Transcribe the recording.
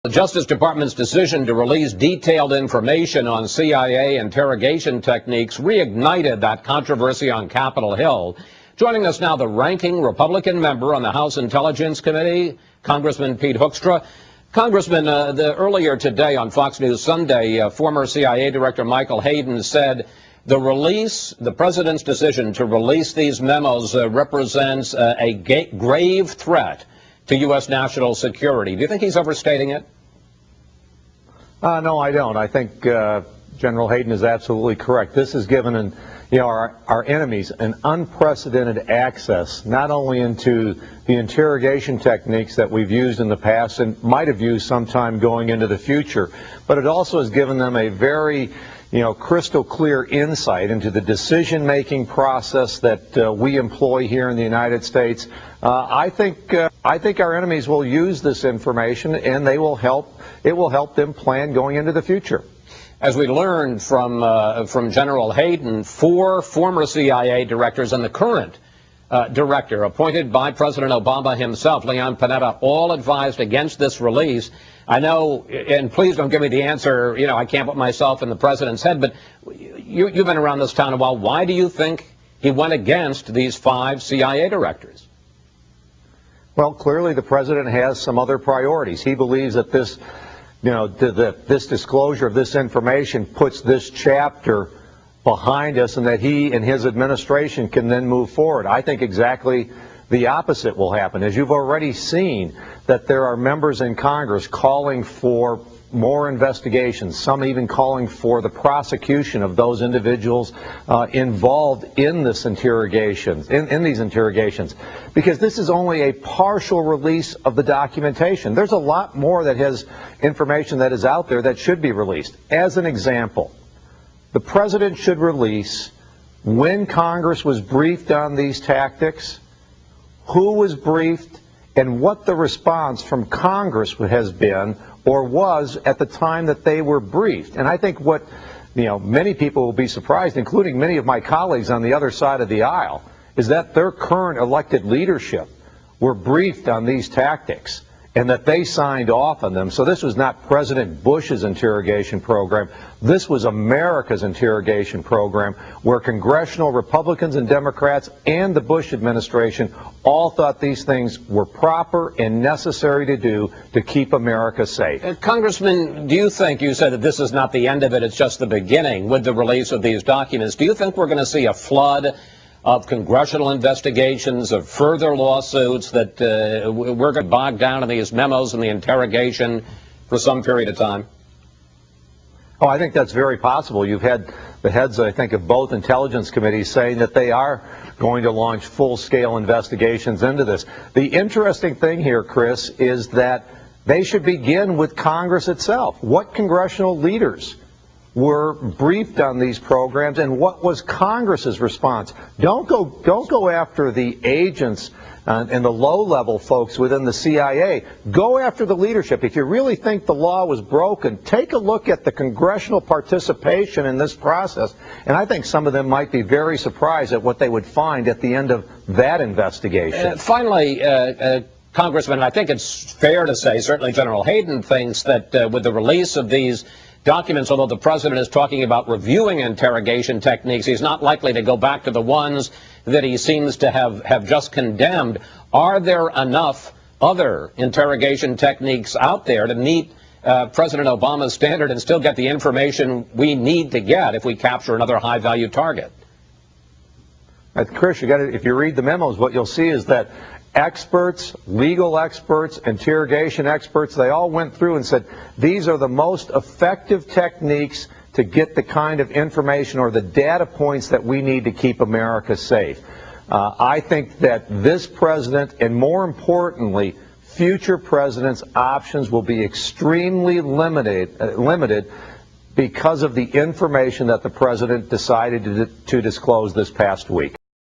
The Justice Department's decision to release detailed information on CIA interrogation techniques reignited that controversy on Capitol Hill. Joining us now, the ranking Republican member on the House Intelligence Committee, Congressman Pete Hoekstra. Congressman, earlier today on Fox News Sunday, former CIA Director Michael Hayden said the president's decision to release these memos represents a grave threat to U.S. national security. Do you think he's overstating it? No, I don't. I think General Hayden is absolutely correct. This has given our enemies an unprecedented access, not only into the interrogation techniques that we've used in the past and might have used sometime going into the future, but it also has given them a very crystal clear insight into the decision-making process that we employ here in the United States. I think our enemies will use this information, and it will help them plan going into the future. As we learned from General Hayden, 4 former CIA directors and the current director appointed by President Obama himself, Leon Panetta, all advised against this release. I know, and please don't give me the answer, I can't put myself in the president's head, but you've been around this town a while. Why do you think he went against these 5 CIA directors? Well, clearly the president has some other priorities. He believes that this disclosure of this information puts this chapter behind us and that he and his administration can then move forward. I think exactly the opposite will happen. As you've already seen, that there are members in Congress calling for more investigations, some even calling for the prosecution of those individuals involved in this in these interrogations, because this is only a partial release of the documentation. There's a lot more that has information that is out there that should be released. As an example, the president should release when Congress was briefed on these tactics, who was briefed, and what the response from Congress has been or was at the time that they were briefed. And I think what many people will be surprised, including many of my colleagues on the other side of the aisle, is that their current elected leadership were briefed on these tactics and that they signed off on them. So this was not President Bush's interrogation program. This was America's interrogation program, where congressional Republicans and Democrats and the Bush administration all thought these things were proper and necessary to do to keep America safe. Congressman, do you think, you said that this is not the end of it, it's just the beginning with the release of these documents. Do you think we're going to see a flood of congressional investigations, of further lawsuits, that we're going to bog down in these memos and the interrogation for some period of time? Oh, I think that's very possible. You've had the heads, I think, of both intelligence committees saying that they are going to launch full-scale investigations into this. The interesting thing here, Chris, is that they should begin with Congress itself. What congressional leaders were briefed on these programs, and what was Congress's response? Don't go after the agents and the low-level folks within the CIA. Go after the leadership. If you really think the law was broken, take a look at the congressional participation in this process, and I think some of them might be very surprised at what they would find at the end of that investigation. Finally, Congressman, I think it's fair to say, certainly General Hayden thinks that with the release of these documents, although the president is talking about reviewing interrogation techniques, he's not likely to go back to the ones that he seems to have just condemned. Are there enough other interrogation techniques out there to meet President Obama's standard and still get the information we need to get if we capture another high-value target? Chris, if you read the memos, what you'll see is that experts, legal experts, interrogation experts, they all went through and said these are the most effective techniques to get the kind of information or the data points that we need to keep America safe. I think that this president, and more importantly, future presidents' options will be extremely limited because of the information that the president decided to disclose this past week.